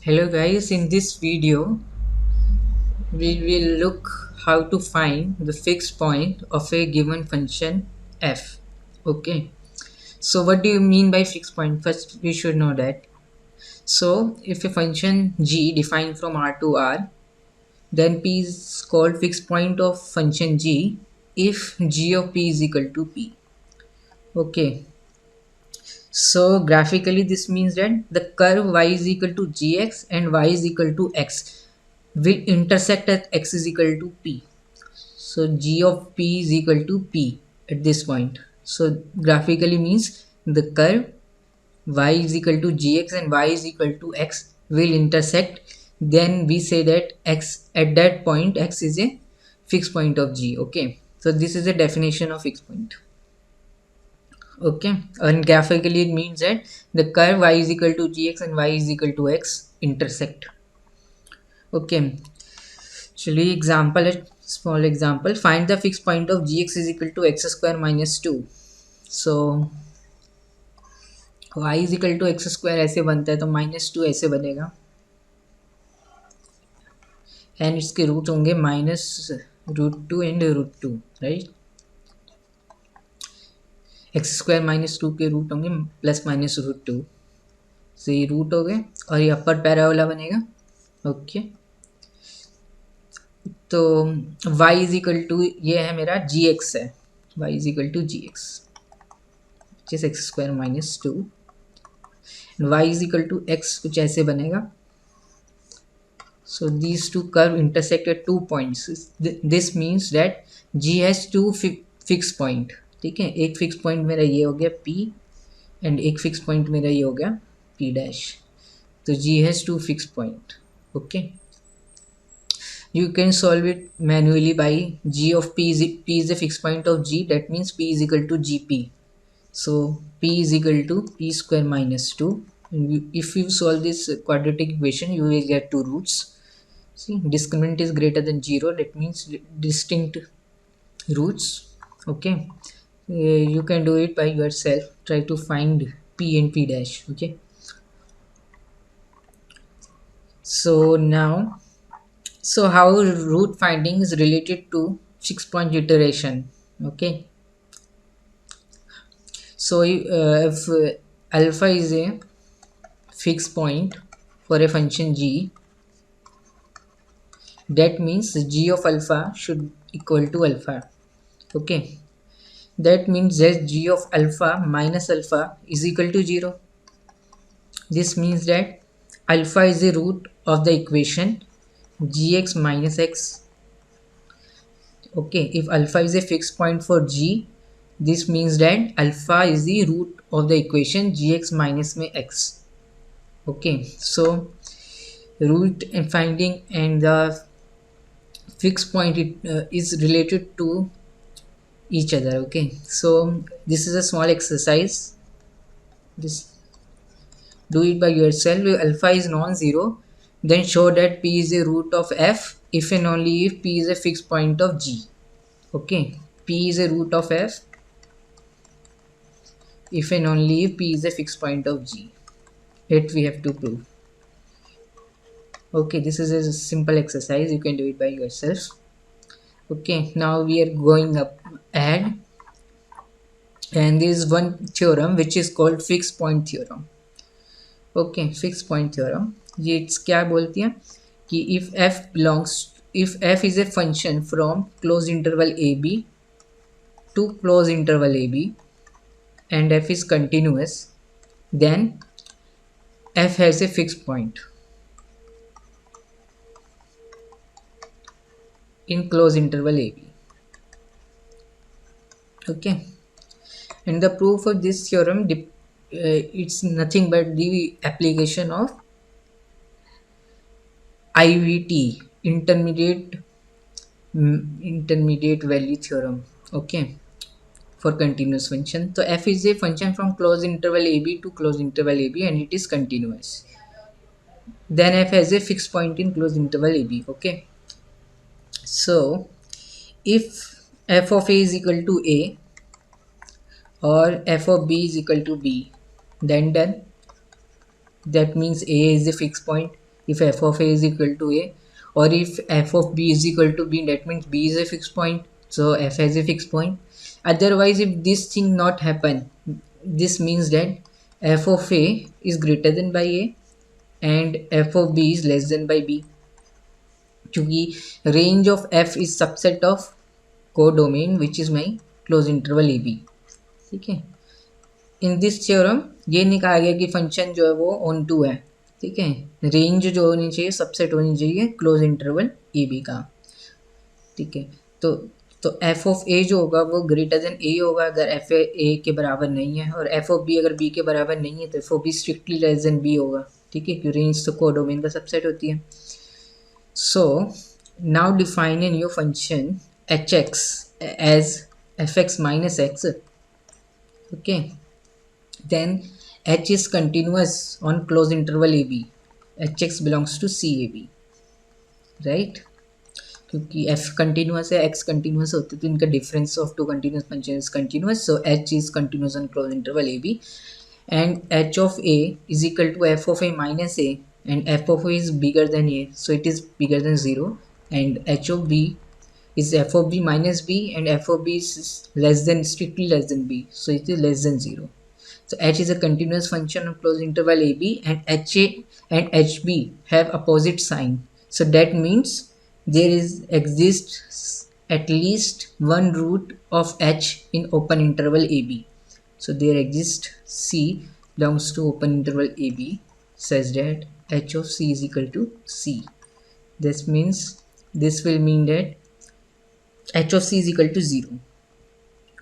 Hello guys, in this video we will look how to find the fixed point of a given function f. Okay, so what do you mean by fixed point? First we should know that. So if a function g defined from R to R, then p is called fixed point of function g if g of p is equal to p. Okay, so graphically this means that the curve y is equal to gx and y is equal to x will intersect at x is equal to p. So g of p is equal to p at this point. So graphically means the curve y is equal to gx and y is equal to x will intersect. Then we say that x at that point x is a fixed point of g. Okay, so this is a definition of fixed point. Okay, and graphically it means that the curve y is equal to gx and y is equal to x intersect. Okay, actually example, a small example, find the fixed point of gx is equal to x square minus 2. So y is equal to x square ऐसे बनता है तो minus two ऐसे बनेगा and इसके root होंगे minus root two and root two, right. X square minus two के root होंगे प्लस माइनस रूट टू, तो ये रूट हो गए और ये अपर पैराबोला बनेगा. ओके, तो y इज इक्वल टू ये है मेरा जी एक्स है, y is equal to g x जिस x square minus two, y is equal to x कुछ ऐसे बनेगा. So these two curve intersect at 2 points. This means that g has to fix point. ठीक है, एक fix point मेरा ये हो गया p एंड एक फिक्स पॉइंट मेरा ये हो गया p डैश. तो g has to fix point. Okay, you can solve it manually by g of p is a fixed point of g, that means p is equal to gp. So p is equal to p square minus 2, and if you solve this quadratic equation you will get two roots. See, discriminant is greater than 0, that means distinct roots. Okay, you can do it by yourself, try to find p and p dash. Okay, so now, so how root finding is related to fixed point iteration. Okay, so if alpha is a fixed point for a function g, that means g of alpha should equal to alpha. Okay, that means that g of alpha minus alpha is equal to 0. This means that alpha is the root of the equation gx minus x. Okay, if alpha is a fixed point for g, this means that alpha is the root of the equation gx minus में x. Okay, so root and finding and the fixed point is related to each other. Okay, so this is a small exercise. This do it by yourself. If alpha is non-zero, then show that p is a root of f if and only if p is a fixed point of g. Okay, p is a root of f if and only if p is a fixed point of g. It we have to prove. Okay, this is a simple exercise, you can do it by yourself. Okay, now we are going up ahead, and there is one theorem which is called fixed point theorem. Okay, fixed point theorem, ये क्या बोलती है कि if f is a function from closed interval ab to closed interval ab and f is continuous, then f has a fixed point in closed interval ab. Okay, and the proof of this theorem it's nothing but the application of IVT, intermediate value theorem. Okay, for continuous function. So f is a function from closed interval ab to closed interval ab and it is continuous. Then f has a fixed point in closed interval ab. Okay, so if f of a is equal to a or f of b is equal to b, then done. That means a is a fixed point, if f of a is equal to a, or if f of b is equal to b, that means b is a fixed point, so f has a fixed point. Otherwise, if this thing not happen, this means that f of a is greater than by a and f of b is less than by b, क्योंकि range of f is subset of codomain which is my close interval A B. ठीक है, in this theorem ये निकाला गया कि function जो है वो ऑन टू है. ठीक है, रेंज जो होनी चाहिए सबसेट होनी चाहिए क्लोज इंटरवल ए बी का. ठीक है, तो एफ ऑफ ए जो होगा वो ग्रेटर देन ए होगा अगर एफ ए के बराबर नहीं है, और एफ ऑफ बी अगर बी के बराबर नहीं है तो F of B strictly less than B होगा. ठीक है, क्योंकि रेंज तो कोडोमेन का सबसेट होती है. So now define a new function hx as fx minus x. Okay, then h is continuous on closed interval ab, hx belongs to cab, right? क्योंकि f continuous है x continuous होते तो इनका difference of two continuous functions is continuous, so h is continuous on closed interval ab, and h of a is equal to f of a minus a, and f of a is bigger than a, so it is bigger than 0, and h of b is f of b minus b, and f of b is less than, strictly less than b, so it is less than 0. So h is a continuous function of closed interval ab, and ha and hb have opposite sign, so that means there is exists at least one root of h in open interval ab. So there exists c belongs to open interval ab such that h of c is equal to c. This means, this will mean that h of c is equal to 0.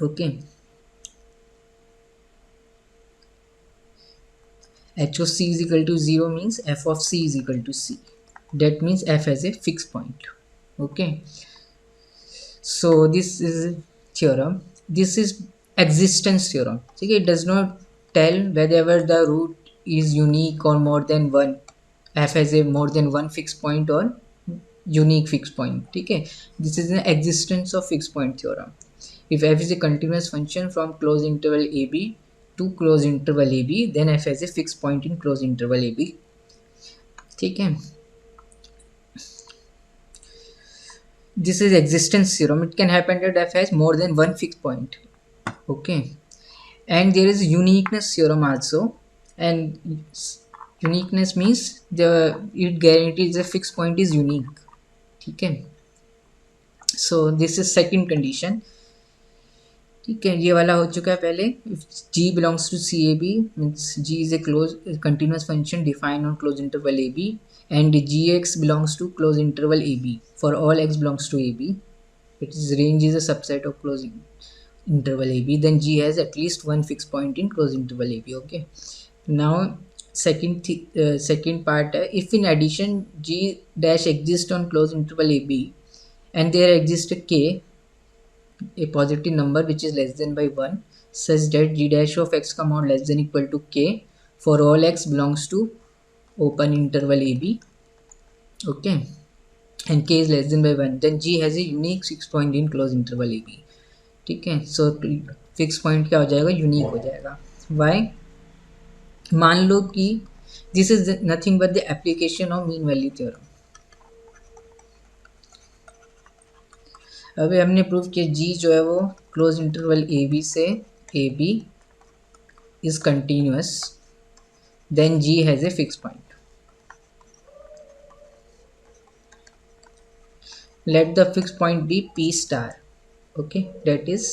Okay, h of c is equal to 0 means f of c is equal to c. That means f has a fixed point. Okay, so this is theorem, this is existence theorem. Okay, it does not tell whether the root is unique or more than one, f has a more than one fixed point or unique fixed point. ठीक है, this is an existence of fixed point theorem. If f is a continuous function from closed interval ab to closed interval ab, then f has a fixed point in closed interval ab. ठीक है, this is existence theorem. It can happen that f has more than one fixed point. Okay, and there is uniqueness theorem also, and uniqueness means it guarantees the fixed point is unique. ठीक है, so this is second condition. ठीक है, ये वाला हो चुका है पहले. If g belongs to C A B means g is a close continuous function defined on close interval A B, and G X belongs to close interval A B for all x belongs to A B, it is range is a subset of close interval ab, then g has at least one fixed point in closed interval ab. Okay, now second part, if in addition g dash exists on closed interval ab and there exists a k, a positive number which is less than by 1, such that g dash of x comma less than equal to k for all x belongs to open interval ab. Okay, and k is less than by 1, then g has a unique fixed point in closed interval ab. ठीक है, सो fix point क्या हो जाएगा, unique हो जाएगा. Y, मान लो कि this is nothing but the application of mean value theorem. अभी हमने प्रूव किया जी जो है वो क्लोज इंटरवल ए बी से A B is continuous, then G has a fix point. Let the fix point be P star. Okay, that is,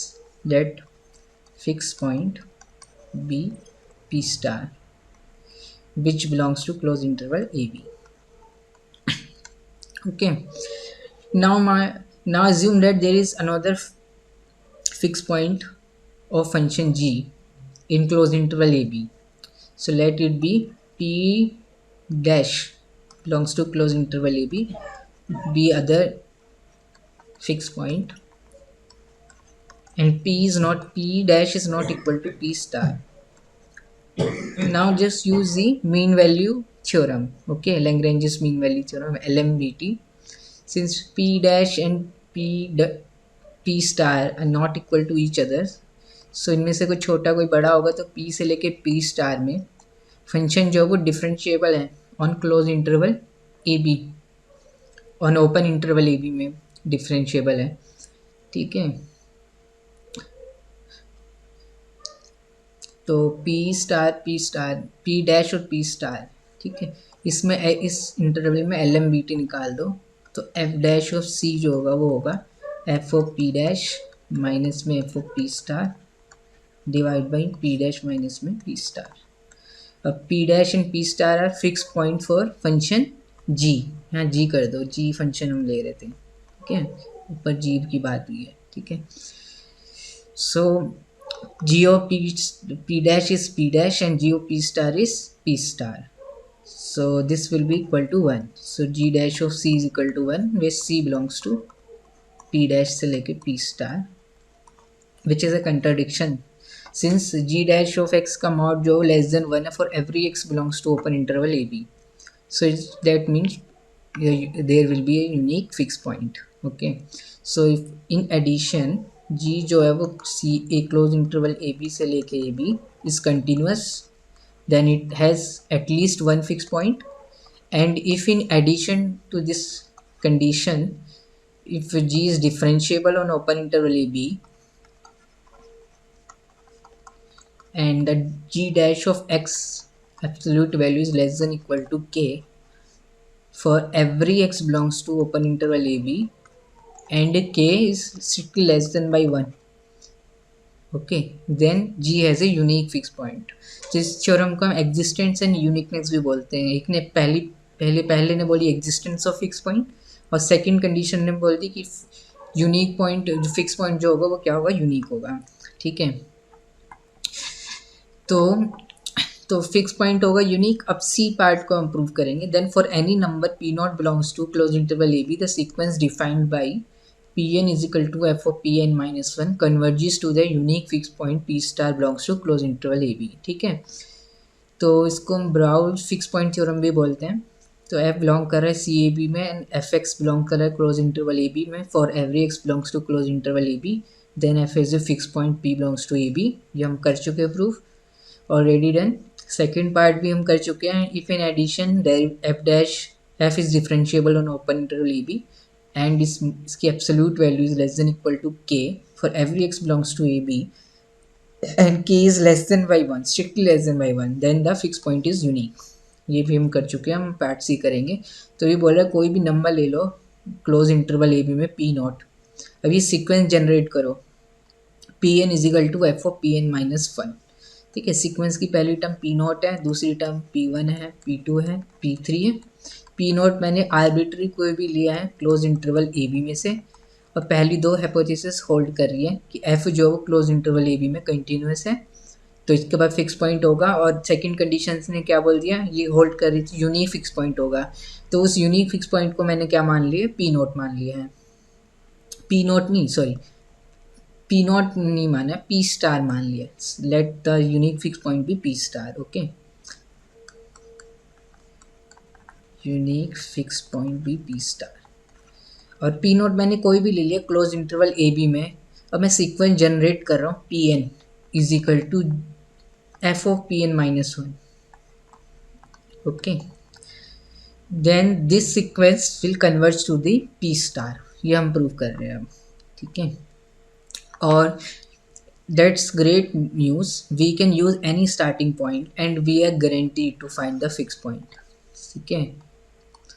let fixed point be p star which belongs to closed interval ab. Okay, now assume that there is another fixed point of function g in closed interval ab, so let it be p dash belongs to closed interval ab, be other fixed point, and p dash is not equal to p star. Now just use the mean value theorem. Okay, Lagrange's mean value theorem, LMVT. Since p dash and p star are not equal to each other, so इनमें से कोई छोटा कोई बड़ा होगा तो p से लेके p स्टार में फंक्शन जो है वो डिफरेंशिएबल है on close interval A B on open interval A B में डिफरेंशिएबल है, ठीक है। तो पी पी डैश और पी स्टार, ठीक है। इसमें इस इंटरवल में एल एम बी टी निकाल दो, तो एफ डैश ऑफ सी जो होगा वो होगा f of p dash minus में f of p star divide by p dash minus में पी स्टार। अब p dash and p star are fix point for function g, यहाँ जी कर दो, जी फंक्शन हम ले रहे थे, ठीक है, ऊपर जी की बात हुई है, ठीक है। सो g of p dash is p dash and g of p star is p star. So this will be equal to 1. So g dash of c is equal to 1 where c belongs to p dash से लेके p star, which is a contradiction since g dash of x का mod जो less than 1 है for every x belongs to open interval ab. So that means there will be a unique fixed point. Okay, so if in addition g जो है वो c a close interval A B से लेके A B is continuous, then it has at least one fixed point. And if in addition to this condition, if g is differentiable on open interval a b and the g dash of x absolute value is less than equal to k for every x belongs to open interval a b and k is strictly less than by 1, okay, then g has a unique fixed point. जिस theorem को हम existence and uniqueness भी बोलते हैं। एक ने पहले ने बोली एग्जिस्टेंस ऑफ फिक्स पॉइंट और सेकंड कंडीशन ने बोल दी कि यूनिक पॉइंट जो फिक्स पॉइंट जो होगा वो क्या होगा, यूनिक होगा, ठीक है। तो फिक्स पॉइंट होगा यूनिक। अब सी पार्ट को हम प्रूव करेंगे। Then for any number P naught belongs to close interval A B the sequence defined by Pn is equal to f of Pn minus 1 converges to the unique fixed point P star belongs to close interval AB, ठीक है। तो इसको हम browse fix point theorem भी बोलते हैं। तो f belong कर रहा है सी ए बी में एंड एफ एक्स बिलोंग कर रहा है क्लोज इंटरवल ए बी में for every x belongs to close interval A B then F is a fix point P belongs to A B. ये हम कर चुके हैं proof, already done. Second part भी हम कर चुके हैं। If in addition F dash F is differentiable on open interval A B and इसकी absolute value is less than equal to k for every x belongs to AB and k is less than by 1, strictly less than by 1, then the fixed point is unique। ये भी हम कर चुके हैं, हम part सी करेंगे। तो ये बोल रहा है कोई भी नंबर ले लो क्लोज इंटरवल ए बी में पी नॉट। अब ये सीक्वेंस जनरेट करो, P N is equal to F of P N minus 1, ठीक है। सीक्वेंस की पहली टर्म पी नॉट है, दूसरी टर्म पी वन है, पी टू है, पी थ्री है। पी नोट मैंने आर्बिट्री कोई भी लिया है क्लोज इंटरवल ए बी में से और पहली दो हाइपोथेसिस होल्ड कर रही है कि एफ जो है क्लोज इंटरवल ए बी में कंटिन्यूस है, तो इसके बाद फिक्स पॉइंट होगा। और सेकंड कंडीशन ने क्या बोल दिया, ये होल्ड कर रही थी यूनिक फिक्स पॉइंट होगा, तो उस यूनिक फिक्स पॉइंट को मैंने क्या मान लिया, पी नोट मान लिया है। पी नोट नहीं माना, पी स्टार मान लिया। Let the unique fix point be P star, okay. Unique fix point be P star और पी नोट मैंने कोई भी ले लिया क्लोज इंटरवल ए बी में। अब मैं सीक्वेंस जनरेट कर रहा हूँ P N is equal to F of P N minus 1, okay. Then this sequence will converge to the P star, ये हम प्रूव कर रहे हैं अब, ठीक है। और that's great news, we can use any starting point and we are guaranteed to find the fix point, ठीक है।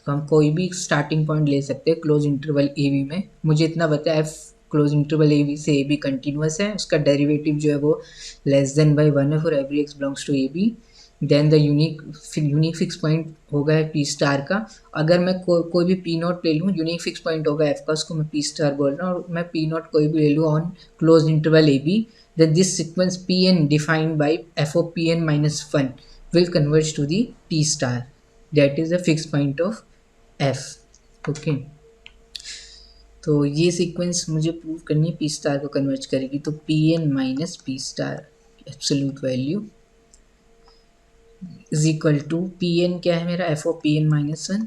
तो हम कोई भी स्टार्टिंग पॉइंट ले सकते हैं क्लोज इंटरवल ए बी में। मुझे इतना पता है एफ क्लोज इंटरवल ए बी से ए बी कंटिन्यूस है, उसका डेरिवेटिव जो है वो लेस देन बाई 1 है for every x belongs to A B. Then the unique fix point होगा है पी स्टार का। अगर मैं कोई भी पी नोट ले लूँ, यूनिक फिक्स पॉइंट होगा एफ का, उसको मैं पी स्टार बोल रहा हूँ। और मैं पी नोट कोई भी ले लूँ on close interval A b, then this sequence Pn defined by f of Pn minus 1 will converge to the P star, that is the fixed point of f, okay। तो ये sequence मुझे prove करनी है P star को converge करेगी। तो Pn minus P star absolute value is equal to Pn क्या है मेरा, f of Pn minus 1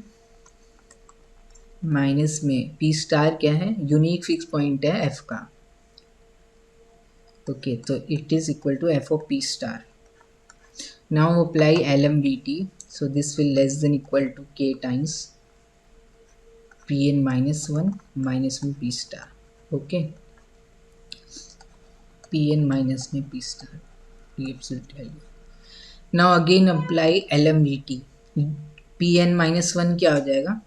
minus में P स्टार क्या है, यूनिक फिक्स पॉइंट है f का, okay, so it is equal to f of p star. Now apply LMDT, so this will less than equal to k times p N minus one minus में p star. Okay, p N minus में p star, p absolute value. Now again apply L M V T. P N minus one क्या हो जाएगा,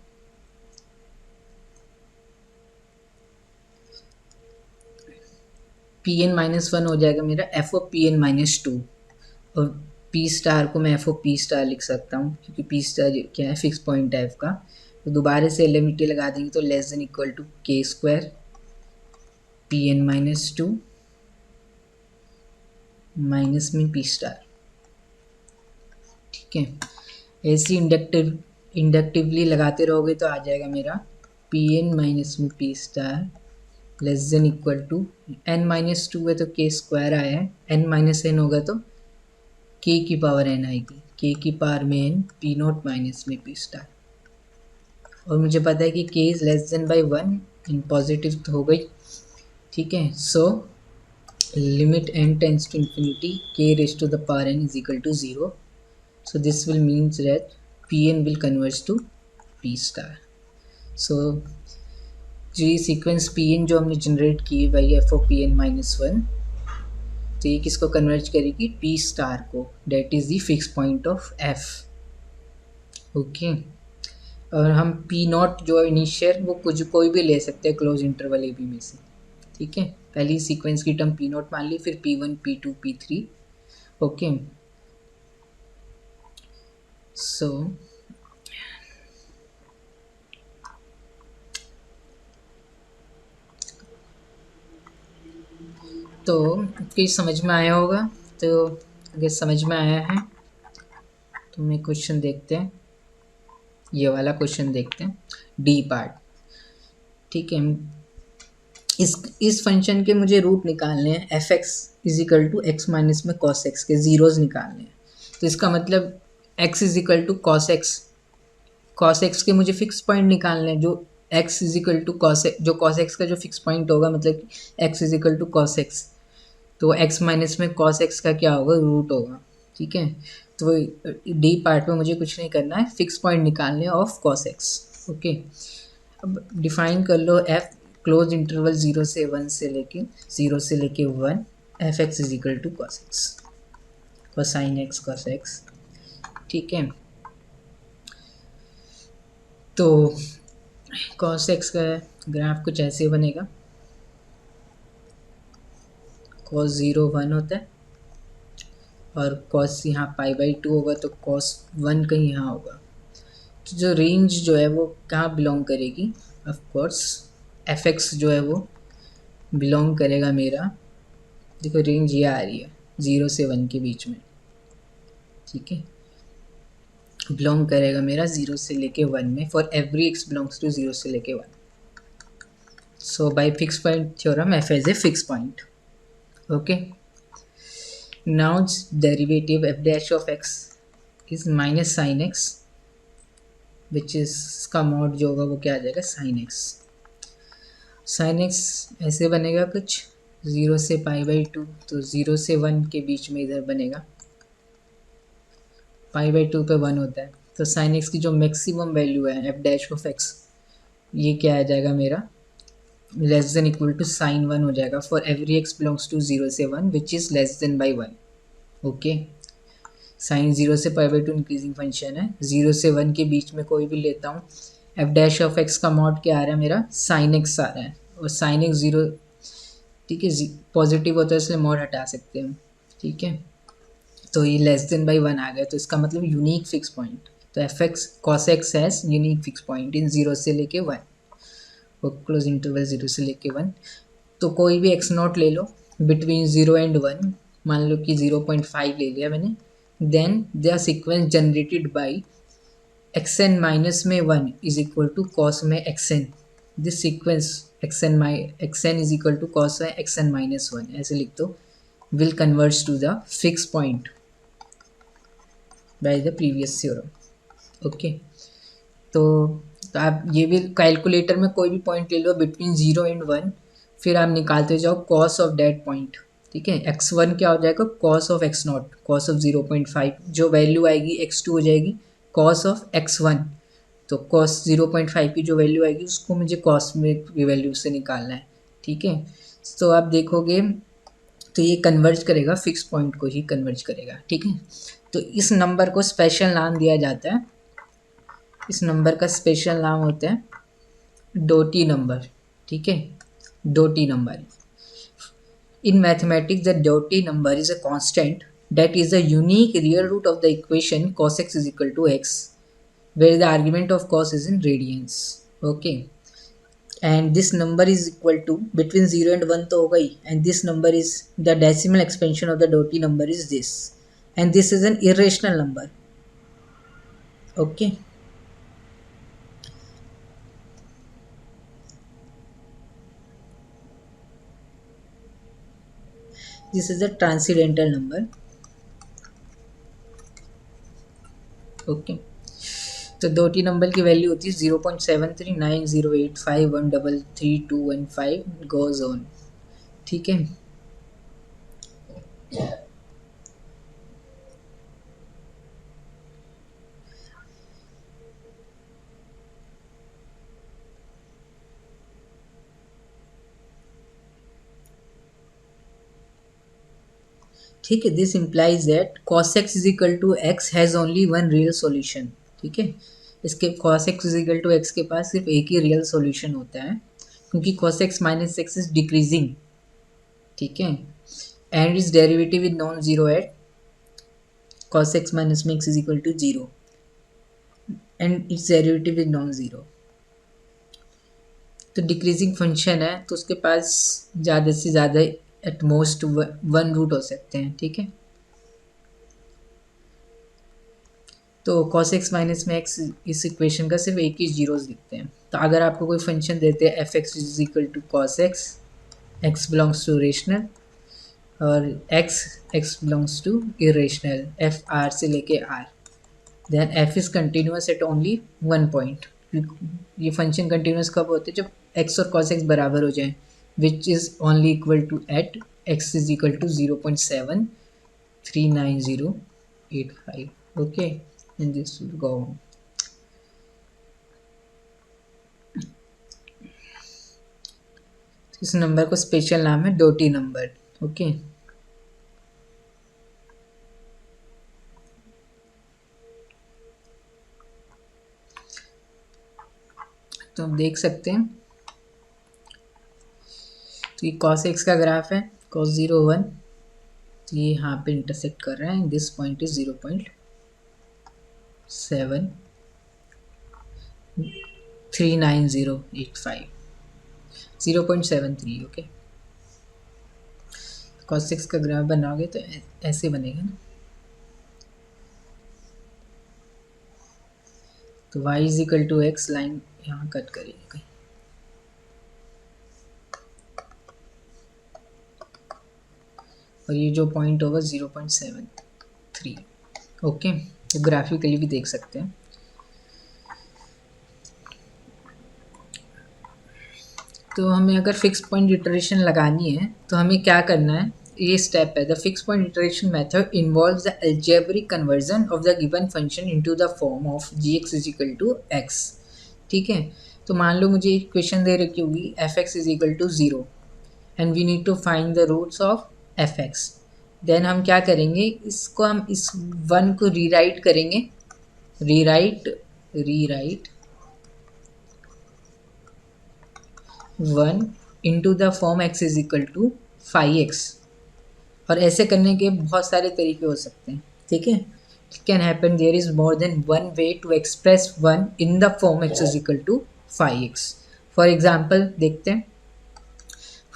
P N minus one हो जाएगा मेरा f o p N minus two, और P star को मैं एफ ओ पी स्टार लिख सकता हूँ क्योंकि पी स्टार क्या है, फिक्स पॉइंट है एफ का। तो दोबारा से एल एम वी टी लगा देंगे तो less than equal to k square p N minus two minus में पी स्टार। ठीक है, ऐसे इंडक्टिवली लगाते रहोगे तो आ जाएगा मेरा पी एन माइनस में p star less than equal to n minus two है तो के स्क्वायर आया है, एन माइनस एन होगा तो के की पावर एन आएगी, के की पावर में एन पी नॉट माइनस में पी स्टार। और मुझे पता है कि k is less than by one, in positive तो हो गई। ठीक है, so limit n tends to infinity k raise to the power n is equal to zero. So this will means that Pn will converge to P star. So जो ये sequence Pn जो हमने generate की है by f o p N minus one, तो ये किसको converge करेगी, P स्टार को, that is the fix point of F। Okay, और हम P नॉट जो इनिशियल वो कुछ कोई भी ले सकते हैं क्लोज इंटरवल ए बी में से। ठीक है, पहली सीक्वेंस की टर्म P नॉट मान ली, फिर P1 P2 P3। ओके, सो तो कि समझ में आया होगा। तो अगर समझ में आया है तो मैं क्वेश्चन देखते हैं, ये वाला क्वेश्चन देखते हैं, डी पार्ट। ठीक है, इस फंक्शन के मुझे रूट निकालने हैं, f x is equal to x minus में कॉस एक्स के ज़ीरोज़ निकालने हैं। तो इसका मतलब x is equal to cos x के मुझे फिक्स पॉइंट निकालने हैं, जो x is equal to cos, जो कॉस एक्स का जो फिक्स पॉइंट होगा, मतलब x is equal to cos x, तो एक्स माइनस में कॉस एक्स का क्या होगा, रूट होगा। ठीक है, तो डी पार्ट में मुझे कुछ नहीं करना है, फिक्स पॉइंट निकालने ऑफ कॉस एक्स। ओके, अब डिफाइन कर लो एफ क्लोज इंटरवल ज़ीरो से लेके one, f x is equal to cos x, cosine x cos x. ठीक है, तो कॉस एक्स का ग्राफ कुछ ऐसे बनेगा, कॉस ज़ीरो वन होता है और कॉस यहाँ पाई बाई टू होगा, तो कॉस वन कहीं यहाँ होगा। तो जो रेंज जो है वो कहाँ बिलोंग करेगी, ऑफ कोर्स एफ एक्स जो है वो बिलोंग करेगा मेरा, देखो रेंज ये आ रही है ज़ीरो से वन के बीच में। ठीक है, बिलोंग करेगा मेरा ज़ीरो से लेके वन में, for every x belongs to zero से लेके one. So by fix point theorem f is a fix point. Okay, now derivative f dash of x is minus sine x, which is का mod जो होगा वो क्या आ जाएगा, sine x. Sine x ऐसे बनेगा कुछ ज़ीरो से पाई बाई टू, तो ज़ीरो से वन के बीच में इधर बनेगा, पाई बाई टू पे वन होता है, तो साइन एक्स की जो मैक्सिमम वैल्यू है एफ डैश ऑफ एक्स, ये क्या आ जाएगा मेरा, less than equal to sine one हो जाएगा for every x belongs to zero से one which is less than by one. Okay, sine zero से pi by two increasing function है, ज़ीरो से वन के बीच में कोई भी लेता हूँ, एफ डैश ऑफ एक्स का मॉड क्या आ रहा है मेरा, साइन एक्स आ रहा है, और साइन एक्स ज़ीरो, ठीक है, पॉजिटिव होता है इसलिए मॉड हटा सकते हैं। ठीक है, तो ये लेस देन बाई वन आ गया, तो इसका मतलब यूनिक फिक्स पॉइंट, तो f x cos x has unique fix point in zero से लेके वन, और क्लोज इंटरवल ज़ीरो से लेके वन। तो कोई भी एक्स नॉट ले लो बिटवीन ज़ीरो एंड वन, मान लो कि 0.5 ले लिया मैंने, then the sequence generated by x n minus में one is equal to cos में x n, this sequence x n is equal to cos में एक्स एन माइनस वन, ऐसे लिख दो, will converge to the fix point by the previous theorem. Okay, तो आप ये भी कैलकुलेटर में कोई भी पॉइंट ले लो बिटवीन ज़ीरो एंड वन, फिर आप निकालते जाओ कॉस ऑफ दैट पॉइंट। ठीक है, एक्स वन क्या हो जाएगा, cos of x not, cos of 0.5, जो वैल्यू आएगी एक्स टू हो जाएगी कॉस ऑफ एक्स वन, तो कॉस 0.5 की जो वैल्यू आएगी उसको मुझे कॉस में की वैल्यू से निकालना है, ठीक है। तो आप देखोगे तो ये कन्वर्ज करेगा, फिक्स पॉइंट को ही कन्वर्ज करेगा, ठीक है। तो इस नंबर को स्पेशल नाम दिया जाता है, इस नंबर का स्पेशल नाम होता है डोटी नंबर, ठीक है, Doti number. In mathematics, the Doty number is a constant that is the unique real root of the equation cos x is equal to x, where the argument of cos is in radians. Okay, and this number is equal to between 0 and 1 तो होगा ही, and this number is the decimal expansion of the Doty number is this, and this is an irrational number. Okay. This is a transcendental number. Okay. तो Doti number की value होती है 0.739085133215 goes on, ठीक है। ठीक है, this implies that cos x is equal to x has only one real solution, ठीक है। इसके cos x is equal to x के पास सिर्फ एक ही रियल सॉल्यूशन होता है, क्योंकि cos x minus x is decreasing, ठीक है, and is derivative is non zero at cos x minus में x is equal to zero, and it's derivative is non zero. तो डिक्रीजिंग फंक्शन है तो उसके पास ज़्यादा से ज़्यादा एट मोस्ट वन रूट हो सकते हैं, ठीक है। तो cos x माइनस में x इस इक्वेशन का सिर्फ एक ही जीरोस दिखते हैं। तो अगर आपको कोई फंक्शन देते हैं f x is equal to cos x belongs to rational, और x belongs to irrational, f R से लेके R, then f is continuous at only one point. ये फंक्शन कंटिन्यूस कब होते हैं? जब एक्स और कॉस एक्स बराबर हो जाए, which is only equal to at x is equal to 0.739085, okay, and this will go on. इस नंबर को स्पेशल नाम है डोटी नंबर, ओके। तो हम देख सकते हैं, तो ये cos x का ग्राफ है, cos 0 1, तो ये यहाँ पे इंटरसेक्ट कर रहा है, this point is 0.739085, 0.73, okay. cos x का ग्राफ बनाओगे तो ऐसे बनेगा ना, तो y is equal to x, line यहाँ कट करेगी कहीं, और ये जो पॉइंट होगा 0.73, ओके। तो ग्राफिकली भी देख सकते हैं। तो हमें अगर फिक्स पॉइंट इटरेशन लगानी है तो हमें क्या करना है, ये स्टेप है। The fix point iteration method involves the algebraic conversion of the given function into the form of gx is equal to x, ठीक है। तो मान लो मुझे इक्वेशन दे रखी होगी fx is equal to 0 and we need to find the roots of fx। Then हम क्या करेंगे, इसको हम इस वन को रीराइट करेंगे, rewrite 1 into the form x is equal to 5x, और ऐसे करने के बहुत सारे तरीके हो सकते हैं, ठीक है। It can happen there is more than one way to express 1 in the form x is equal to 5x। For example देखते हैं,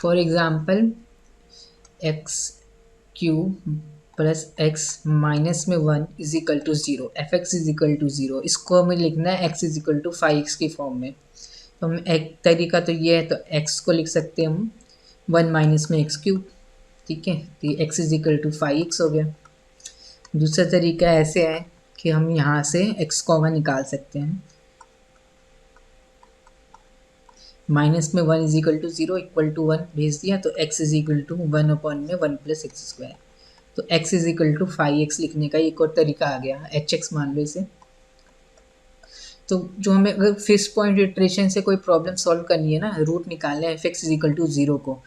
for example x cube plus x minus में 1 is equal to 0, f x is equal to 0, इसको हमें लिखना है x is equal to 5x की form में। तो हम एक तरीका तो ये है, तो x को लिख सकते हैं हम 1 माइनस में एक्स क्यूब, ठीक है, तो ये x is equal to 5x हो गया। दूसरा तरीका ऐसे है कि हम यहाँ से x कॉमन निकाल सकते हैं, माइनस में 1 is equal to 0 equal to 1 भेज दिया, तो x is equal to 1 upon में 1 प्लस एक्स स्क्वायर, तो x is equal to 5x लिखने का एक और तरीका आ गया, hx मान लो इसे। तो जो हमें अगर फिक्स पॉइंट इटरेशन से कोई प्रॉब्लम सॉल्व करनी है ना, रूट निकालना है f x is equal to 0 को,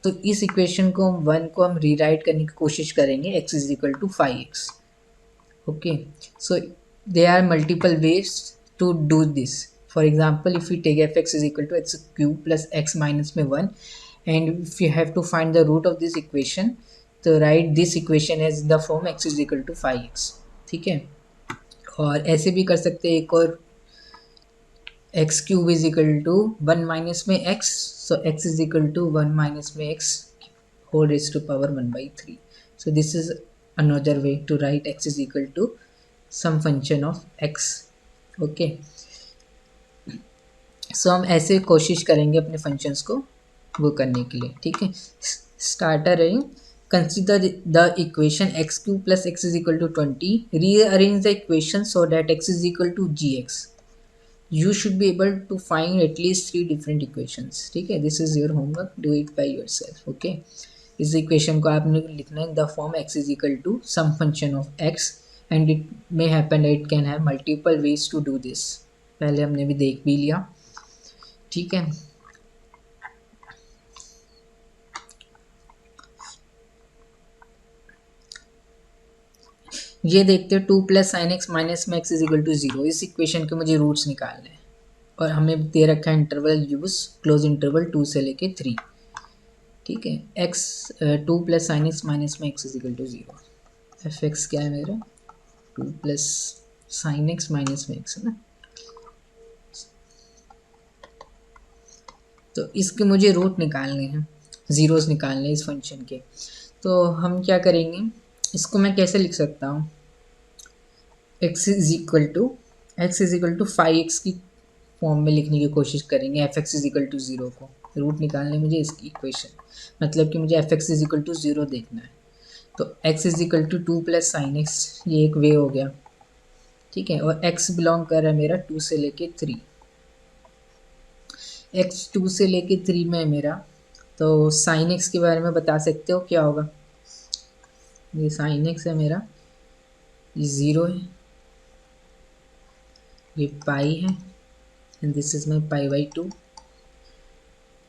तो इस इक्वेशन को 1 को हम रीराइट करने की कोशिश करेंगे x is equal to 5x. Okay, so there are multiple ways to do this. For example, if we take fx is equal to x cube plus x minus में 1, and if you have to find the root of this equation, तो write this equation as the form x is equal to 5x. ठीक है, और ऐसे भी कर सकते हैं एक और, x cube is equal to 1 minus में x, so x is equal to 1 minus में x whole raise to power 1/3. So this is another way to write x is equal to some function of x. Okay, so हम ऐसे कोशिश करेंगे अपने functions को वो करने के लिए. ठीक है, स्टार्टर है, consider the equation x cube plus x is equal to 20. Rearrange the equation so that x is equal to gx. You should be able to find at least 3 different equations. ठीक है, this is your homework, do it by yourself. Okay, इस equation को आपने लिखना है in the form x is equal to some function of x, and it may happen it can have multiple ways to do this. पहले हमने भी देख भी लिया. ठीक है, ये देखते हैं 2 प्लस साइन एक्स माइनस में एक्स इज इक्वल टू 0. इस इक्वेशन के मुझे रूट्स निकालने हैं और हमें दे रखा है इंटरवल यूज क्लोज इंटरवल 2 से लेके 3. ठीक है, x 2 plus sine x minus में x is equal to 0. F x क्या है मेरा, 2 प्लस साइन एक्स माइनस में एक्स है ना. तो इसके मुझे रूट निकालने हैं, ज़ीरोज़ निकालने हैं इस फंक्शन के. तो हम क्या करेंगे, इसको मैं कैसे लिख सकता हूँ, x is equal to 5x की फॉर्म में लिखने की कोशिश करेंगे f x is equal to 0 को. रूट निकालने मुझे इसकी इक्वेशन, मतलब कि मुझे f x is equal to 0 देखना है. तो x is equal to 2 plus sine x, ये एक वे हो गया. ठीक है, और x बिलोंग कर रहा है मेरा 2 से लेके 3. x 2 से लेके 3 में है मेरा, तो साइन एक्स के बारे में बता सकते हो क्या होगा. ये साइन एक्स है मेरा, ये 0 है, ये पाई है, एंड दिस इज माई π/2.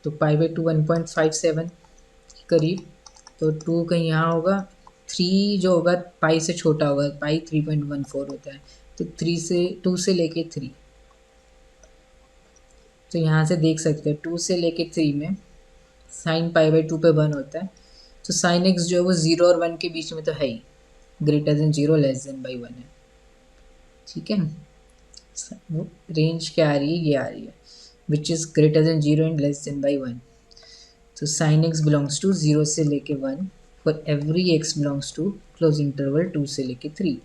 तो π/2 1.57 करीब, तो 2 कहीं यहाँ होगा, 3 जो होगा पाई से छोटा होगा, पाई 3.14 होता है. तो 2 से लेके 3, तो यहाँ से देख सकते हैं 2 से लेके 3 में साइन π/2 पे 1 होता है. तो साइन एक्स जो है वो 0 और 1 के बीच में तो है ही, greater than 0 less than by 1 है. ठीक है, वो रेंज क्या आ रही है, ये आ रही है, which is greater than 0 and less than by 1. तो साइन एक्स बिलोंग्स टू 0 से लेके 1 for every x belongs to close interval 2 से लेके 3.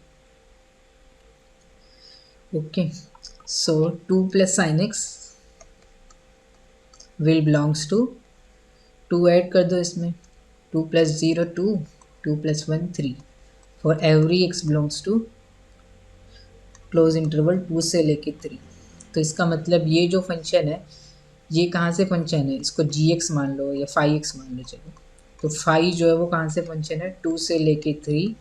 Okay, so 2 plus sine x will belongs to 2 add कर दो इसमें, 2 plus 0 2, 2 plus 1 3 for every x belongs to close interval 2 से लेके 3. तो इसका मतलब ये जो फंक्शन है ये कहाँ से फंक्शन है, इसको gx मान लो या 5x मान लो. चलो, तो 5 जो है वो कहाँ से फंक्शन है, 2 से लेके 3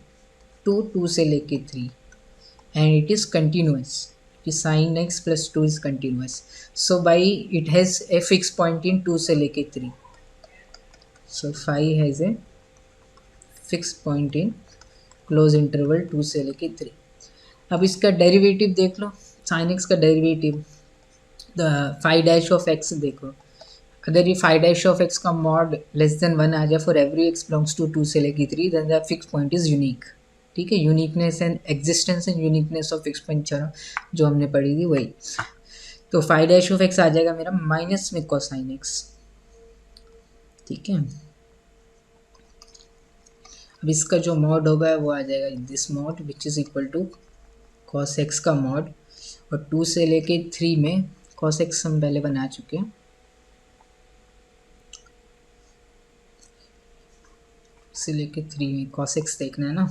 टू 2 से लेके 3, and it is continuous. Sine x plus 2 is continuous, so by it has a fix point in 2 से लेके 3. So 5 has a fix point in close interval 2 से लेके 3. अब इसका डेरिवेटिव देख लो, साइन एक्स का derivative phi dash of x देखो. अगर ये फाई डैश ऑफ एक्स का मॉड लेस देन 1 आ जाए for every x belongs to 2 से लेके 3, then the fix point is unique. ठीक है, uniqueness and existence and uniqueness of fix point जो हमने पढ़ी थी वही. तो फाई डैश ऑफ एक्स आ जाएगा मेरा माइनस में कोसाइन एक्स. ठीक है, अब इसका जो मॉड होगा वो आ जाएगा this mod which is equal to cos x का मॉड, और 2 से लेके 3 में कॉस एक्स हम पहले बना चुके हैं. से लेके 3 में कॉस एक्स देखना है ना,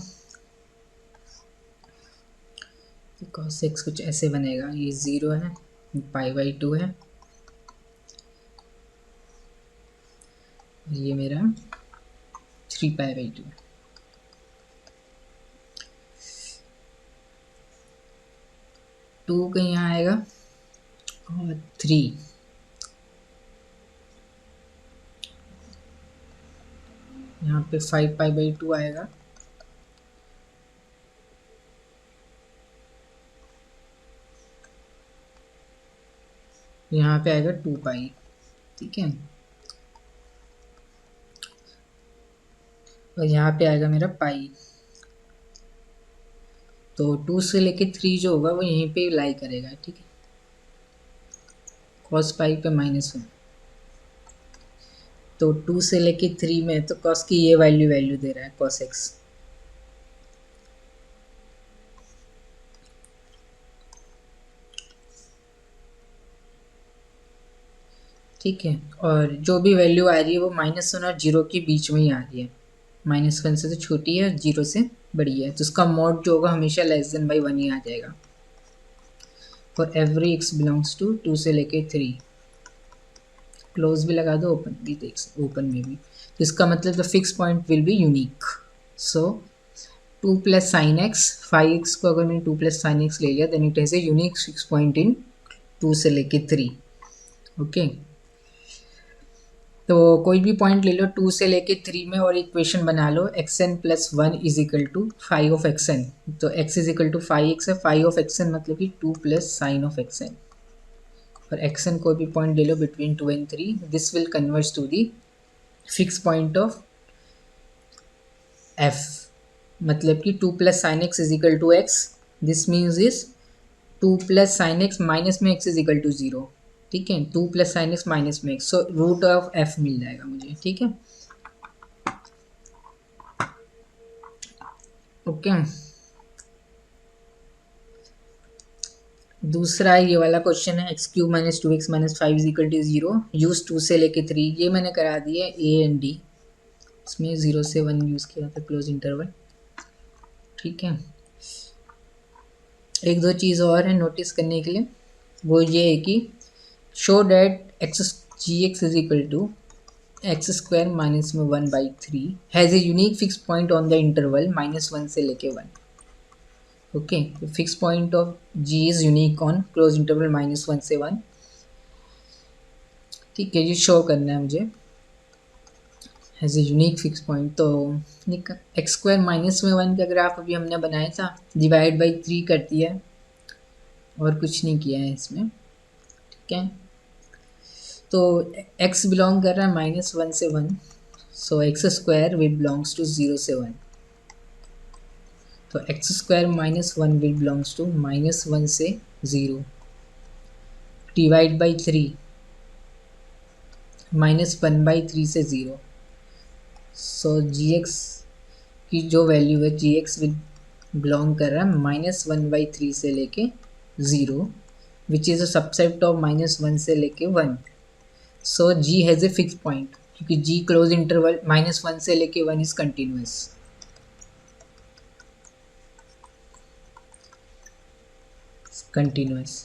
तो कॉस एक्स कुछ ऐसे बनेगा, ये 0 है, π/2 है, ये मेरा 3π/2 है. टू कहीं यहाँ आएगा और थ्री, यहाँ पे 5 पाई/2 आएगा, यहाँ पे आएगा 2 पाई। ठीक है, और यहाँ पे आएगा मेरा पाई। तो 2 से लेके 3 जो होगा वो यहीं पे लाई करेगा। ठीक है, कॉस पाई पे -1। तो 2 से लेके 3 में तो कॉस की ये वैल्यू दे रहा है कॉस एक्स। ठीक है, और जो भी वैल्यू आ रही है वो -1 और 0 के बीच में ही आ रही है। -1 से तो छोटी है, 0 से बड़ी है, तो उसका मॉड जो होगा हमेशा <1 ही आ जाएगा। For every x belongs to 2 से लेके 3, क्लोज भी लगा दो, ओपन भी देख, ओपन में भी। तो इसका मतलब the fix point will be unique. So 2 plus sine x, 5x को अगर मैंने 2 प्लस साइन एक्स ले लिया then it has a unique fix point in 2 से लेके 3। ओके, तो कोई भी पॉइंट ले लो 2 से लेके 3 में और इक्वेशन बना लो xn plus 1 is equal to 5 of xn। तो x is equal to 5x है, 5 ऑफ xn मतलब कि 2 प्लस साइन ऑफ xn। और xn कोई भी पॉइंट ले लो between 2 and 3, this will converge to the fix point of f। मतलब कि 2 plus sine x is equal to x, this means is 2 plus sine x minus में x is equal to 0। ठीक है, 2 plus sine x minus में x, so root of f मिल जाएगा मुझे। ठीक है, ओके। दूसरा ये वाला क्वेश्चन है x³ - 2x - 5 is equal to 0, use 2 से लेके 3। ये मैंने करा दिया a एंड d, इसमें 0 से 1 यूज़ किया था क्लोज इंटरवल। ठीक है, एक दो चीज़ और है नोटिस करने के लिए, वो ये है कि show that gx is equal to x² minus में 1/3 has a unique fix point on the interval -1 से लेके 1। Okay, fix point of g is unique on close interval -1 से 1। ठीक है, ये शो करना है मुझे has a unique fix point. तो x² माइनस में 1 का ग्राफ अभी हमने बनाया था, डिवाइड बाई 3 कर दिया और कुछ नहीं किया है इसमें। ठीक है, तो x बिलोंग कर रहा है -1 से 1, सो x² विल बिलोंग्स टू 0 से 1। तो x² - 1 विल बिलोंग्स टू -1 से 0, डिवाइड बाई 3, -1/3 से 0। सो gx की जो वैल्यू है gx विल बिलोंग कर रहा है -1/3 से लेके 0, विच इज़ अ सबसेट ऑफ -1 से लेके 1। So g has a fix point, क्योंकि g क्लोज इंटरवल -1 से लेके 1 इज कंटिन्यूस।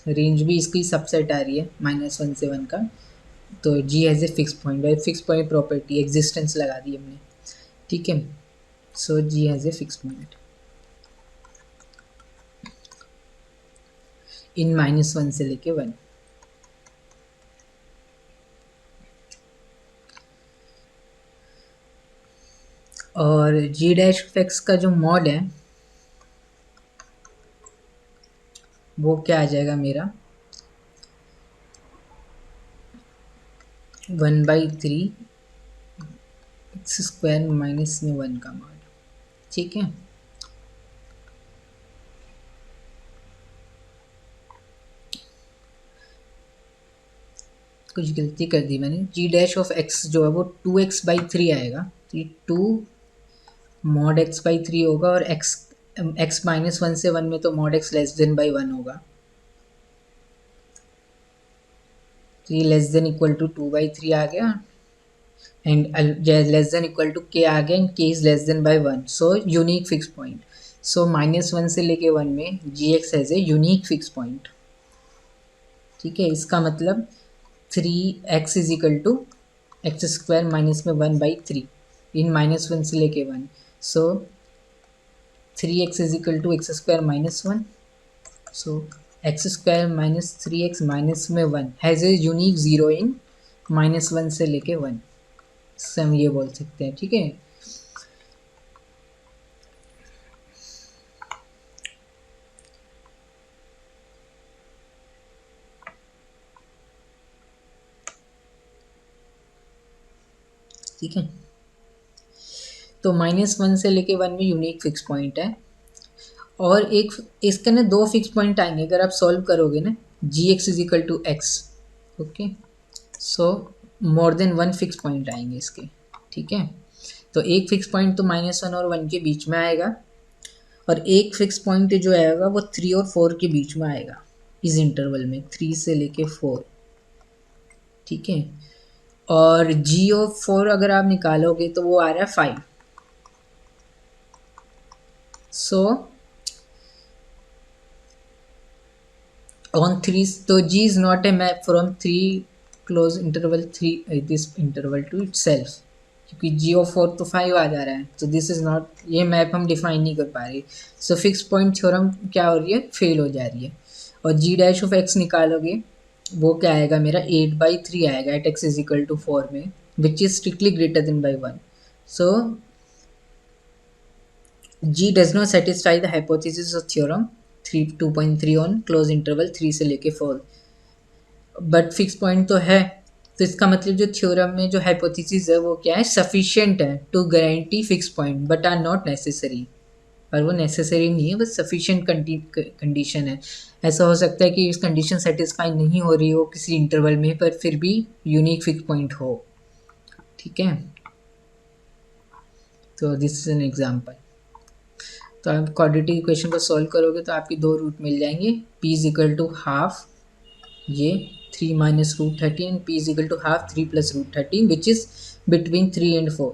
रेंज भी इसकी सबसेट आ रही है -1 से 1 का। तो g has a fix point, by fix point property existence लगा दी हमने। ठीक है, सो g has a fix point इन -1 से लेके 1। और g' का जो मॉड है वो क्या आ जाएगा मेरा 1/3 x² माइनस में 1 का मॉड। ठीक है, कुछ गलती कर दी मैंने, g' जो है वो 2x/3 आएगा। तो ये 2 mod x/3 होगा, और x -1 से 1 में तो mod x < 1 होगा। तो ये < 2/3 आ गया, एंड < k आ गया, and k is <1। So unique fix point. So -1 से लेके 1 में gx has a unique fix point. ठीक है, इसका मतलब 3x is equal to x² minus में 1/3 इन -1 से लेके 1। So 3x is equal to x² - 1। So x square minus 3x minus में 1 has a unique zero in -1 से लेके 1, इससे हम ये बोल सकते हैं। ठीक है, ठीक है। तो -1 से लेके 1 में यूनिक फिक्स पॉइंट है, और एक इसके ना दो फिक्स पॉइंट आएंगे अगर आप सॉल्व करोगे ना, g x is equal to x. Okay, so more than one fix point आएंगे इसके। ठीक है, तो एक फिक्स पॉइंट तो -1 और 1 के बीच में आएगा, और एक फिक्स पॉइंट जो आएगा वो 3 और 4 के बीच में आएगा, इस इंटरवल में 3 से लेके 4। ठीक है, और जी ऑफ 4 अगर आप निकालोगे तो वो आ रहा है 5। सो on 3, so G is not a map from 3 close interval 3 this interval to itself, क्योंकि G of 4 तो 5 आ जा रहा है, तो दिस इज नॉट, ये मैप हम डिफाइन नहीं कर पा रहे। सो फिक्स पॉइंट थ्योरम क्या हो रही है, फेल हो जा रही है। और G डैश ऑफ x निकालोगे वो क्या आएगा मेरा 8/3 आएगा at x is equal to 4 में, which is strictly greater than by 1। So G does not satisfy the hypothesis of theorem 2.3 on close interval 3 से लेके 4, बट फिक्स पॉइंट तो है। तो इसका मतलब जो थ्योरम में जो हाइपोथेसिस है वो क्या है, सफिशिएंट है to guarantee fix point but are not necessary, पर वो नेसेसरी नहीं है, बस सफिशिएंट कंडीशन है। ऐसा हो सकता है कि इस कंडीशन सेटिस्फाई नहीं हो रही हो किसी इंटरवल में, पर फिर भी यूनिक फिक्स पॉइंट हो। ठीक है, तो दिस इज एन एग्जांपल। तो आप क्वाड्रेटिक इक्वेशन को सॉल्व करोगे तो आपकी दो रूट मिल जाएंगे, p is equal to half ये 3 minus root 13 and p is equal to half 3 plus root 13 which is between 3 and 4,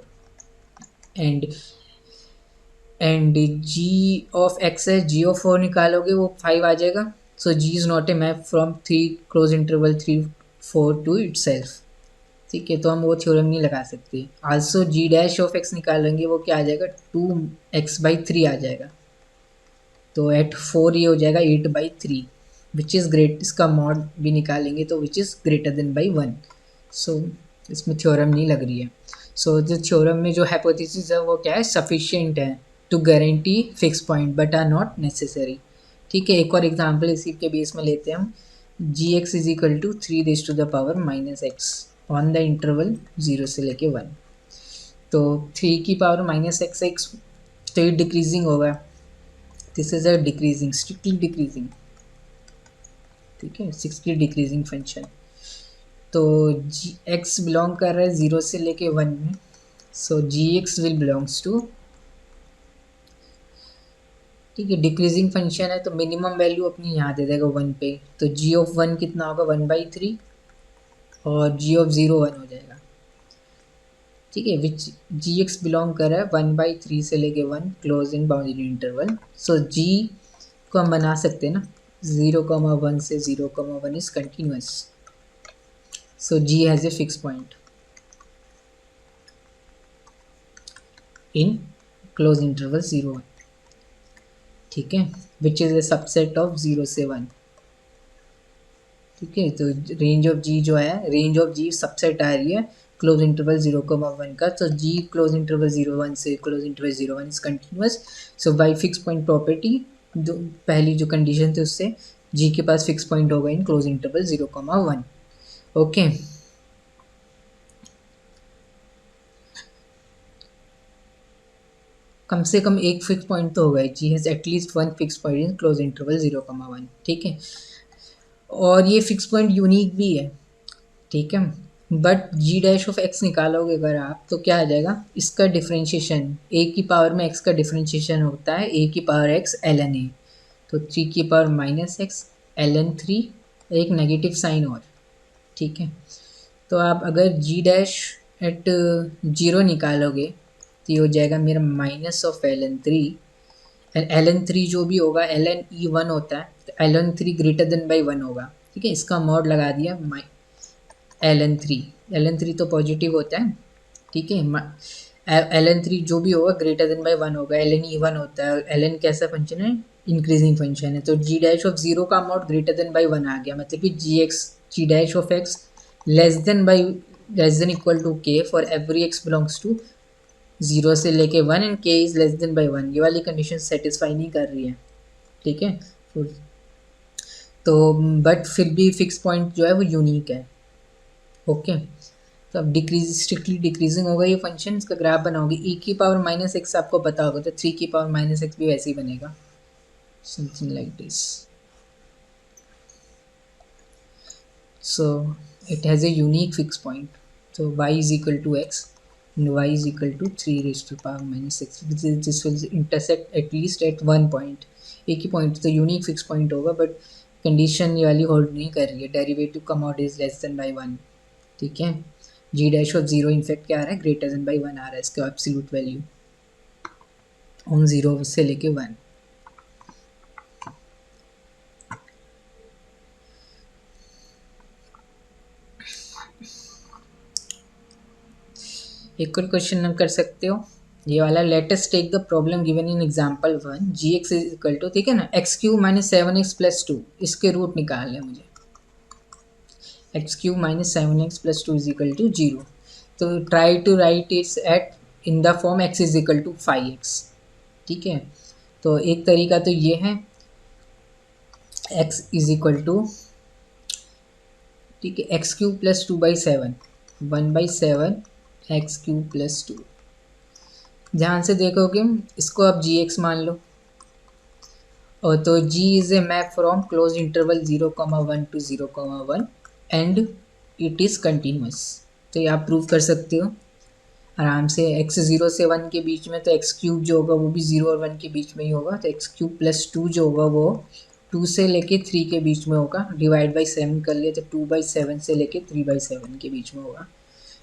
and g of x है, g of 4 निकालोगे वो 5 आ जाएगा। सो g is not a map from 3 close interval 3 4 to itself। ठीक है, तो हम वो थ्योरम नहीं लगा सकते। Also g dash of x निकालेंगे वो क्या आ जाएगा 2x/3 आ जाएगा, तो एट 4 ये हो जाएगा 8/3 विच इज़ ग्रेट, इसका मॉड भी निकालेंगे तो which is greater than by 1। सो इसमें थ्योरम नहीं लग रही है। सो जो थ्योरम में जो हाइपोथेसिस है वो क्या है, सफिशिएंट है to guarantee fix point but are not necessary. ठीक है, एक और एग्जांपल इसी के बेस में लेते हैं हम, g x is equal to 3⁻⁻x on the interval 0 से लेके 1। तो 3 की पावर -x तो ये डिक्रीजिंग होगा, this is a decreasing, strictly decreasing. ठीक है, 60 डिक्रीजिंग फंक्शन। तो जी एक्स बिलोंग कर रहा है 0 से लेके 1 में, सो जी एक्स विल बिलोंग्स टू, ठीक है, डिक्रीजिंग फंक्शन है तो मिनिमम वैल्यू अपनी यहाँ दे देगा 1 पे, तो जी ऑफ 1 कितना होगा 1/3 और जी ऑफ 0 1 हो जाएगा। ठीक है, विच जी एक्स बिलोंग कर रहा है 1/3 से लेके 1 क्लोज इन बाउंड्री इंटरवल। सो जी को हम बना सकते हैं ना 0,1 से 0,1 is continuous, so ji has a fix point in close interval 0 1। ठीक है, which is a subset of 0 से 1। ठीक है, तो रेंज ऑफ जी जो है, रेंज ऑफ जी सबसेट आ रही है क्लोज इंटरवल 0,1 का, तो जी क्लोज इंटरवल 0,1 से close interval 0,1 is continuous. So by fix point property, जो पहली जो कंडीशन थी उससे जी के पास फिक्स पॉइंट होगा इन क्लोज इंटरवल 0,1। ओके, कम से कम एक फिक्स पॉइंट तो होगा, g has at least one fix point in close interval 0,1। ठीक है, और ये फिक्स पॉइंट यूनिक भी है। ठीक है, but g dash of x निकालोगे अगर आप तो क्या आ जाएगा, इसका डिफ्रेंशिएशन ए की पावर में एक्स का डिफ्रेंशिएशन होता है ए की पावर एक्स ln a, तो 3 की पावर -x ln 3, एक नेगेटिव साइन और। ठीक है, तो आप अगर जी डैश एट 0 निकालोगे तो ये हो जाएगा मेरा -(ln 3) एंड ln 3 जो भी होगा ln e1 होता है, तो ln 3 ग्रेटर देन बाई 1 होगा। ठीक है, इसका मॉड लगा दिया ln 3 तो पॉजिटिव होता है। ठीक है, ln 3 जो भी होगा ग्रेटर देन बाई 1 होगा, ln e1 होता है। ln कैसा फंक्शन है, इंक्रीजिंग फंक्शन है, तो जी डैश ऑफ जीरो का amount greater than by one आ गया, मतलब कि g dash of x less than equal to k for every x belongs to zero से लेके one and k is less than by one, ये वाली condition satisfy नहीं कर रही है, ठीक है। तो बट फिर भी फिक्स पॉइंट जो है वो यूनिक है, ओके। तो अब स्ट्रिक्टली डिक्रीजिंग होगा ये फंक्शन, इसका ग्राफ बनाओगे, ई की पावर माइनस एक्स आपको पता होगा, तो 3 की पावर माइनस एक्स भी वैसे ही बनेगा, something like this. So it has a unique fixed point. So y is equal to x and y is equal to 3 raised to power minus 6. This will intersect at least at one point. एक ही point तो unique fix point होगा, but condition ये वाली hold नहीं कर रही है, derivative come out is less than by one, ठीक है। जी डैश ऑफ जीरो इनफेक्ट क्या आ रहा है, ग्रेटर देन बाई वन आ रहा है, इसका एब्सोल्यूट वैल्यू ऑन जीरो से लेके वन। एक और क्वेश्चन हम कर सकते हो, ये वाला, let us take the problem given in example one, g x is equal to, ठीक है ना, x cube minus seven x plus two, इसके रूट निकालने मुझे, x cube minus seven x plus two is equal to zero. तो try to write it's at in the form x is equal to five x, ठीक है। तो एक तरीका तो ये है, एक्स इज इक्वल टू, ठीक है, x Q plus two by seven, one by seven x Q plus two. ध्यान से देखोगे, इसको आप जी एक्स मान लो, और तो g is a map from close interval 0,1 to 0,1 and it is continuous. तो ये आप प्रूव कर सकते हो आराम से, एक्स जीरो से वन के बीच में, तो एक्स क्यूब जो होगा वो भी जीरो और वन के बीच में ही होगा, तो एक्स क्यूब प्लस टू जो होगा वो टू से लेके थ्री के बीच में होगा, डिवाइड बाई सेवन कर लिए तो टू बाई सेवन से लेके थ्री बाई सेवन के बीच में होगा,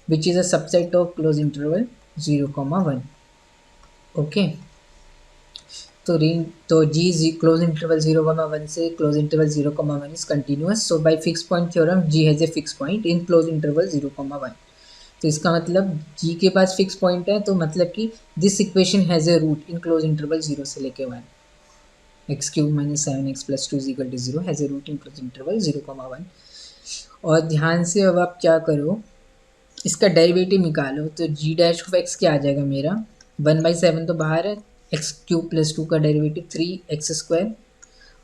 which is a subset of close interval 0,1, okay. तो जी इज क्लोज इंटरवल 0,1 से close interval 0,1 is continuous, so by fix point theorem g has a fix point in close interval 0,1। तो इसका मतलब जी के पास फिक्स पॉइंट है, तो मतलब कि this equation has a root in close interval 0 से लेके 1, x cube minus seven x plus two is equal to zero has a root in close interval 0,1। और ध्यान से अब आप क्या करो, इसका डेरिवेटिव निकालो, तो जी डैश ऑफ एक्स क्या आ जाएगा मेरा, वन बाई सेवन तो बाहर है, एक्स क्यूब प्लस टू का डेरिवेटिव थ्री एक्स स्क्वायर,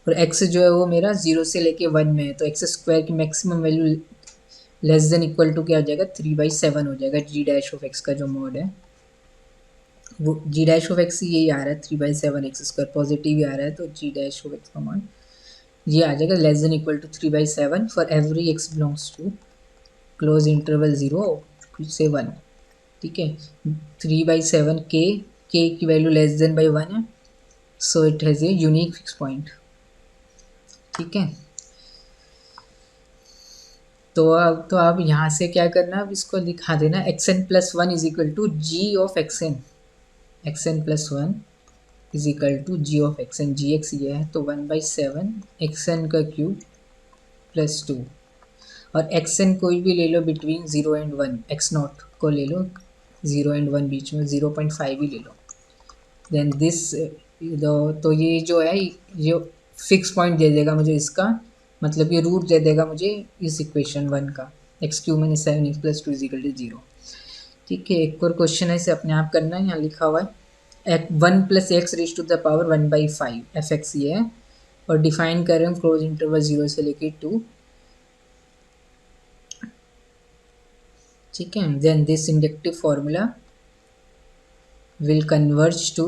और एक्स जो है वो मेरा जीरो से लेके वन में है, तो एक्स स्क्वायर की maximum value less than equal to क्या हो जाएगा, थ्री बाई सेवन हो जाएगा। जी डैश ऑफ एक्स का जो मॉड है वो जी डैश ऑफ एक्स यही आ रहा है, three by seven x square positive ही आ रहा है, तो जी डैश ऑफ एक्स का मॉड ये आ जाएगा less than equal to three by seven for every x belongs to close interval zero से वन, ठीक है। थ्री बाई सेवन के की value less than by one है, so it has a unique fix point, ठीक है। तो आप यहाँ से क्या करना, अब इसको दिखा देना, x n plus one is equal to g of x n plus one is equal to g of x n, g x ये है, तो one by seven x n का क्यूब प्लस टू, और एक्स एन कोई भी ले लो between zero and one, x naught को ले लो जीरो एंड वन बीच में 0.5 ही ले लो, देन दिस तो ये जो है ये फिक्स पॉइंट दे देगा मुझे इसका, मतलब ये रूट दे देगा मुझे इस इक्वेशन वन का, x cube minus seven x plus two is equal to zero, ठीक है। एक और क्वेश्चन है, इसे अपने आप करना है, यहाँ लिखा हुआ है one plus x raise to the power one by five f x ये है, और डिफाइन कर रहे हैं क्लोज इंटरवल जीरो से लेके टू, ठीक है। Then this inductive formula will converge to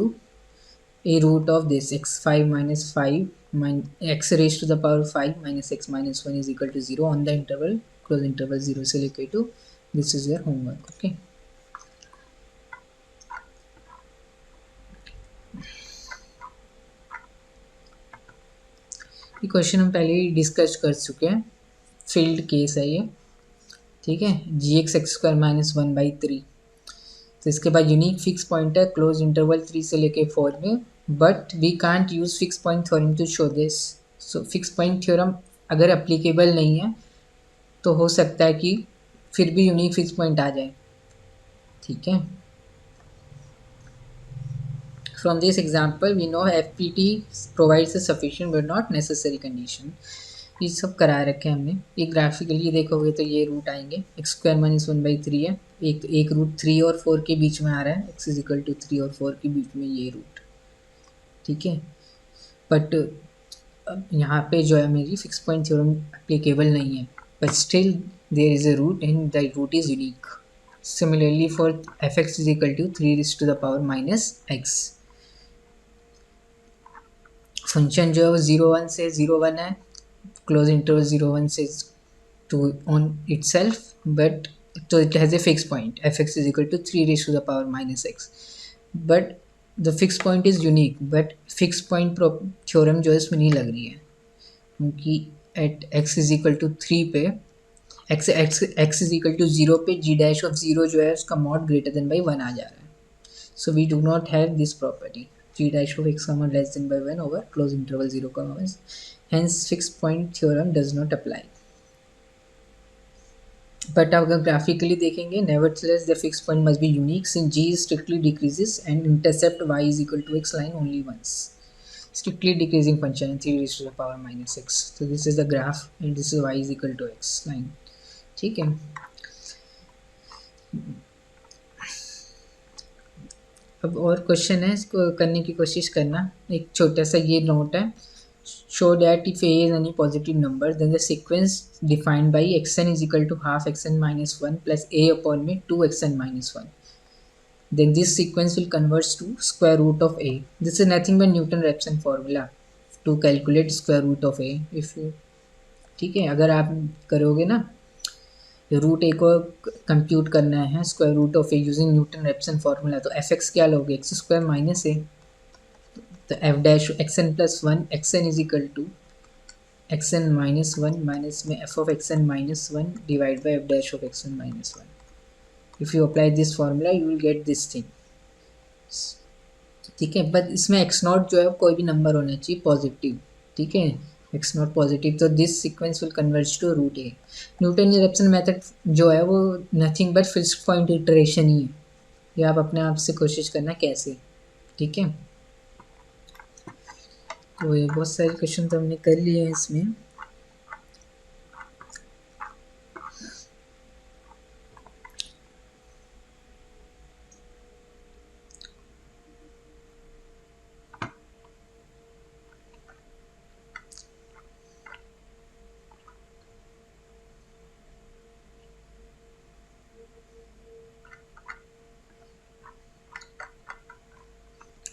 a root of this x5 minus 5 x raised to the power 5 minus x minus 1 is equal to 0 on the interval close interval 0 से लेके to, this is your homework, okay। ये question हम पहले ही discuss कर चुके हैं, field case है ये, ठीक है, g x x square minus one by three, तो इसके बाद यूनिक फिक्स पॉइंट है क्लोज इंटरवल थ्री से लेके फोर में, but we can't use fix point theorem to show this, so fix point theorem अगर एप्लीकेबल नहीं है तो हो सकता है कि फिर भी यूनिक फिक्स पॉइंट आ जाए, ठीक है। From this example, we know FPT provides a sufficient but not necessary condition. ये सब करा रखे हैं हमने. ये ग्राफिकली देखोगे तो ये रूट आएंगे. एक्स स्क्वायर माइनस 1/3 है. एक रूट 3 और 4 के बीच में आ रहा है. एक्स इज इक्वल टू 3 और 4 के बीच में ये रूट. ठीक है. बट यहाँ पे जो है मेरी फिक्स पॉइंट थ्योरम एप्लीकेबल नहीं है. But still there is a root and the root is unique. Similarly, for fx is equal to 3 raised to the power minus x. Function जो है वो 0 1 से 0 1 है. क्लोज इंटरवल 0 1 से to on itself, but so it has a fixed point. Fx is equal to 3 raised to the power minus x. But the fixed point is unique. But fixed point theorem जो है इसमें नहीं लग रही है, क्योंकि at x is equal to 3 पे x is equal to 0 पे g dash of 0 जो है उसका mod greater than by 1 आ जा रहा है. So we do not have this property. G dash of x comma less than by 1 over close interval 0 comma 1. Hence fixed point theorem does not apply. But अगर graphically देखेंगे, nevertheless the fixed point must be unique since g strictly decreases and intercept y is equal to x line only once. Strictly decreasing function and 3 raised to the power minus x. So this is the graph and this is y is equal to x line. ठीक है. अब और question है, इसको करने की कोशिश करना. एक छोटा सा ये नोट है. Show that if a is any positive number then the sequence defined by xn is equal to half xn minus 1 plus a upon में 2xn minus 1. Then this sequence will converge to square root of a. This is nothing but Newton-Raphson formula to calculate square root of a. If you ठीक है, अगर आप करोगे ना root ए को compute करना है square root of a using Newton Raphson formula, तो एफ एक्स क्या लोगे, एक्स स्क्वायर माइनस ए. तो f dash x n plus 1 x n is equal to x n minus 1 minus में f of x n minus 1 divide by f dash of x n minus 1. If you apply this formula you will get this thing. ठीक है. But इसमें x not जो है कोई भी number होना चाहिए पॉजिटिव. ठीक है. एक्स नॉट पॉजिटिव, तो this sequence will converge to root a. Newton Raphson method जो है वो nothing but fixed point iteration ही है. ये आप अपने आप से कोशिश करना कैसे. ठीक है. तो ये बहुत सारे क्वेश्चन तो हमने कर लिए हैं इसमें.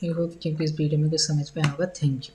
आई होप कि इस वीडियो में कुछ समझ में आएगा. Thank you.